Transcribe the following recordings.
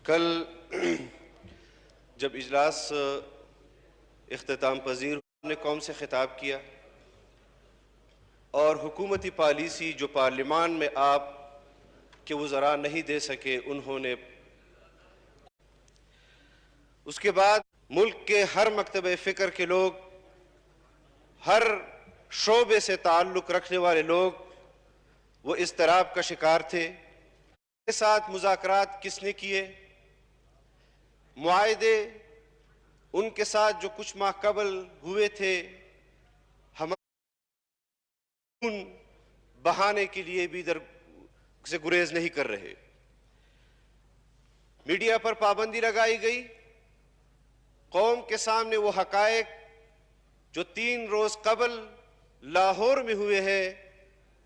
کل جب اجلاس اختتام پذیر نے قوم سے خطاب کیا اور حکومتی پالیسی جو پارلیمان میں آپ کے وزراء نہیں دے سکے انہوں نے، اس کے بعد ملک کے ہر مکتب فکر کے لوگ، ہر شعبے سے تعلق رکھنے والے لوگ وہ اضطراب کا شکار تھے۔ کے ساتھ مذاکرات کس نے کیے، معاہدے ان کے ساتھ جو کچھ ماہ قبل ہوئے تھے، ہم بہانے کے لیے بھی ادھر سے گریز نہیں کر رہے۔ میڈیا پر پابندی لگائی گئی، قوم کے سامنے وہ حقائق جو 3 روز قبل لاہور میں ہوئے ہیں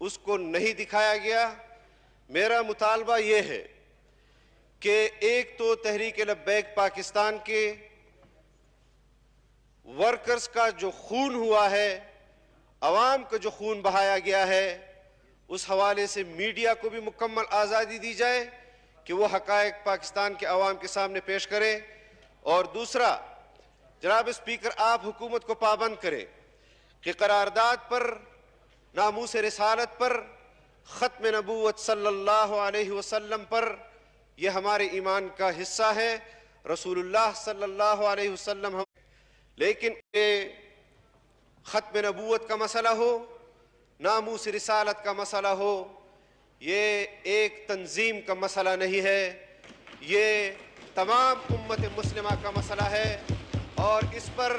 اس کو نہیں دکھایا گیا۔ میرا مطالبہ یہ ہے کہ ایک تو تحریک لبیک پاکستان کے ورکرز کا جو خون ہوا ہے، عوام کا جو خون بہایا گیا ہے، اس حوالے سے میڈیا کو بھی مکمل آزادی دی جائے کہ وہ حقائق پاکستان کے عوام کے سامنے پیش کرے۔ اور دوسرا، جناب اسپیکر، آپ حکومت کو پابند کریں کہ قرارداد پر، ناموس رسالت پر، ختم نبوت صلی اللہ علیہ وسلم پر، یہ ہمارے ایمان کا حصہ ہے، رسول اللہ صلی اللہ علیہ وسلم لیکن یہ ختم نبوت کا مسئلہ ہو، ناموس رسالت کا مسئلہ ہو، یہ ایک تنظیم کا مسئلہ نہیں ہے، یہ تمام امت مسلمہ کا مسئلہ ہے۔ اور اس پر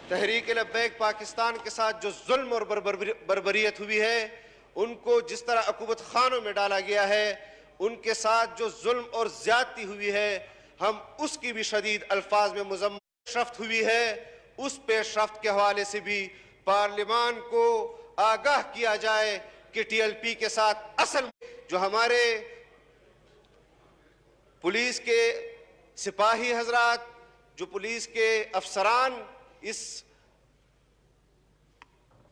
تحریک لبیک پاکستان کے ساتھ جو ظلم اور بربریت ہوئی ہے، ان کو جس طرح عقوبت خانوں میں ڈالا گیا ہے، ان کے ساتھ جو ظلم اور زیادتی ہوئی ہے، ہم اس کی بھی شدید الفاظ میں مذمت۔ پیشرفت ہوئی ہے، اس پیش رفت کے حوالے سے بھی پارلیمان کو آگاہ کیا جائے کہ ٹی ایل پی کے ساتھ اصل جو ہمارے پولیس کے سپاہی حضرات، جو پولیس کے افسران اس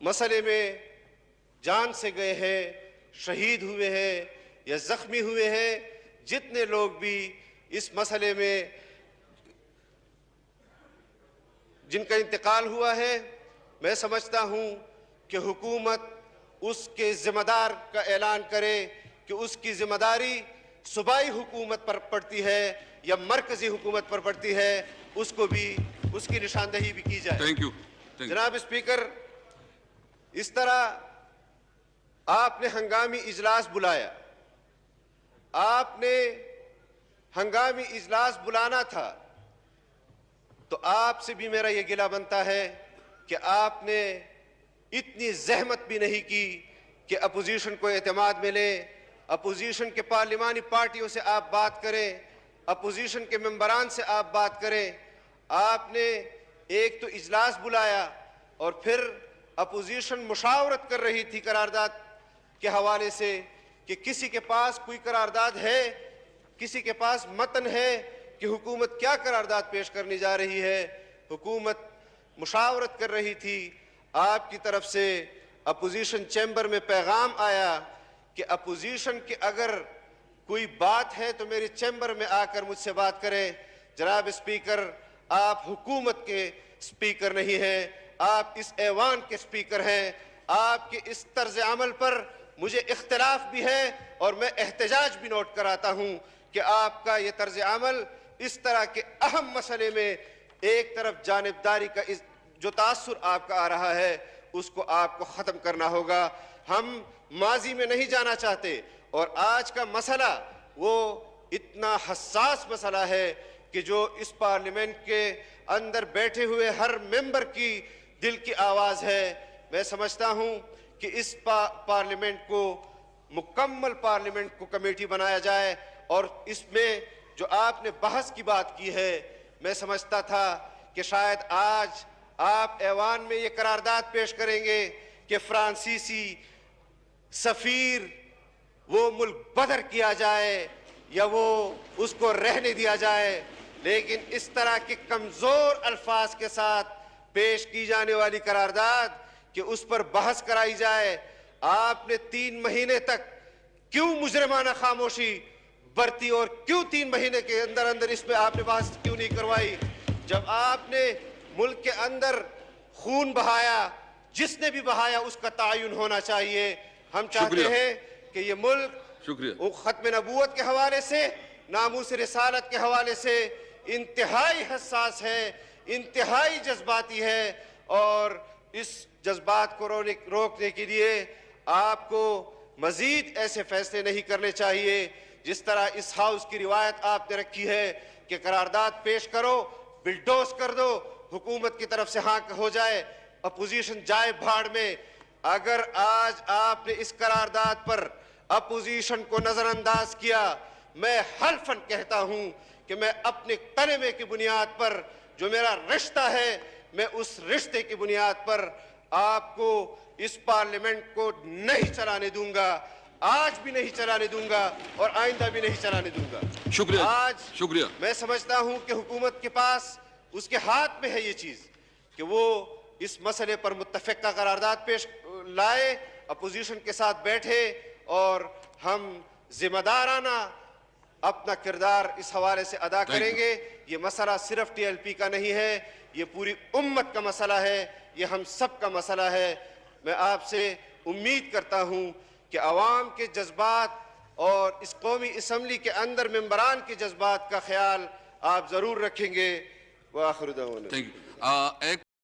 مسئلے میں جان سے گئے ہیں، شہید ہوئے ہیں یا زخمی ہوئے ہیں، جتنے لوگ بھی اس مسئلے میں جن کا انتقال ہوا ہے، میں سمجھتا ہوں کہ حکومت اس کے ذمہ دار کا اعلان کرے کہ اس کی ذمہ داری صوبائی حکومت پر پڑتی ہے یا مرکزی حکومت پر پڑتی ہے، اس کو بھی اس کی نشاندہی بھی کی جائے۔ جناب اسپیکر، اس طرح آپ نے ہنگامی اجلاس بلایا، آپ نے ہنگامی اجلاس بلانا تھا تو آپ سے بھی میرا یہ گلہ بنتا ہے کہ آپ نے اتنی زحمت بھی نہیں کی کہ اپوزیشن کو اعتماد ملے، اپوزیشن کے پارلیمانی پارٹیوں سے آپ بات کریں، اپوزیشن کے ممبران سے آپ بات کریں۔ آپ نے ایک تو اجلاس بلایا اور پھر اپوزیشن مشاورت کر رہی تھی قرارداد کے حوالے سے کہ کسی کے پاس کوئی قرارداد ہے، کسی کے پاس متن ہے کہ حکومت کیا قرارداد پیش کرنے جا رہی ہے۔ حکومت مشاورت کر رہی تھی، آپ کی طرف سے اپوزیشن چیمبر میں پیغام آیا کہ اپوزیشن کی اگر کوئی بات ہے تو میرے چیمبر میں آ کر مجھ سے بات کریں۔ جناب اسپیکر، آپ حکومت کے اسپیکر نہیں ہیں، آپ اس ایوان کے اسپیکر ہیں۔ آپ کے اس طرز عمل پر مجھے اختلاف بھی ہے اور میں احتجاج بھی نوٹ کراتا ہوں کہ آپ کا یہ طرز عمل اس طرح کے اہم مسئلے میں ایک طرف جانبداری کا جو تاثر آپ کا آ رہا ہے اس کو آپ کو ختم کرنا ہوگا۔ ہم ماضی میں نہیں جانا چاہتے اور آج کا مسئلہ وہ اتنا حساس مسئلہ ہے کہ جو اس پارلیمنٹ کے اندر بیٹھے ہوئے ہر ممبر کی دل کی آواز ہے۔ میں سمجھتا ہوں کہ اس پارلیمنٹ کو مکمل پارلیمنٹ کو کمیٹی بنایا جائے اور اس میں جو آپ نے بحث کی بات کی ہے، میں سمجھتا تھا کہ شاید آج آپ ایوان میں یہ قرارداد پیش کریں گے کہ فرانسیسی سفیر وہ ملک بدر کیا جائے یا وہ اس کو رہنے دیا جائے، لیکن اس طرح کے کمزور الفاظ کے ساتھ پیش کی جانے والی قرارداد کہ اس پر بحث کرائی جائے۔ آپ نے 3 مہینے تک کیوں مجرمانہ خاموشی برتی اور کیوں 3 مہینے کے اندر اندر اس میں آپ نے بحث کیوں نہیں کروائی؟ جب آپ نے ملک کے اندر خون بہایا، جس نے بھی بہایا اس کا تعین ہونا چاہیے۔ ہم چاہتے ہیں کہ یہ ملک ختم نبوت کے حوالے سے، ناموس رسالت کے حوالے سے انتہائی حساس ہے، انتہائی جذباتی ہے، اور اس جذبات کو روکنے کے لیے آپ کو مزید ایسے فیصلے نہیں کرنے چاہیے جس طرح اس ہاؤس کی روایت آپ نے رکھی ہے کہ قرارداد پیش کرو، بلڈوز کر دو، حکومت کی طرف سے ہاں ہو جائے، اپوزیشن جائے بھاڑ میں۔ اگر آج آپ نے اس قرارداد پر اپوزیشن کو نظر انداز کیا، میں حلفاً کہتا ہوں کہ میں اپنے کلمے کی بنیاد پر، جو میرا رشتہ ہے، میں اس رشتے کی بنیاد پر آپ کو اس پارلیمنٹ کو نہیں چلانے دوں گا، آج بھی نہیں چلانے دوں گا اور آئندہ بھی نہیں چلانے دوں گا۔ شکریہ۔ میں سمجھتا ہوں کہ حکومت کے پاس، اس کے ہاتھ میں ہے یہ چیز کہ وہ اس مسئلے پر متفقہ قرارداد پیش لائے، اپوزیشن کے ساتھ بیٹھے، اور ہم ذمہ دارانہ اپنا کردار اس حوالے سے ادا کریں گے۔ یہ مسئلہ صرف ٹی ایل پی کا نہیں ہے، یہ پوری امت کا مسئلہ ہے، یہ ہم سب کا مسئلہ ہے۔ میں آپ سے امید کرتا ہوں کہ عوام کے جذبات اور اس قومی اسمبلی کے اندر ممبران کے جذبات کا خیال آپ ضرور رکھیں گے۔ وآخر دعوانا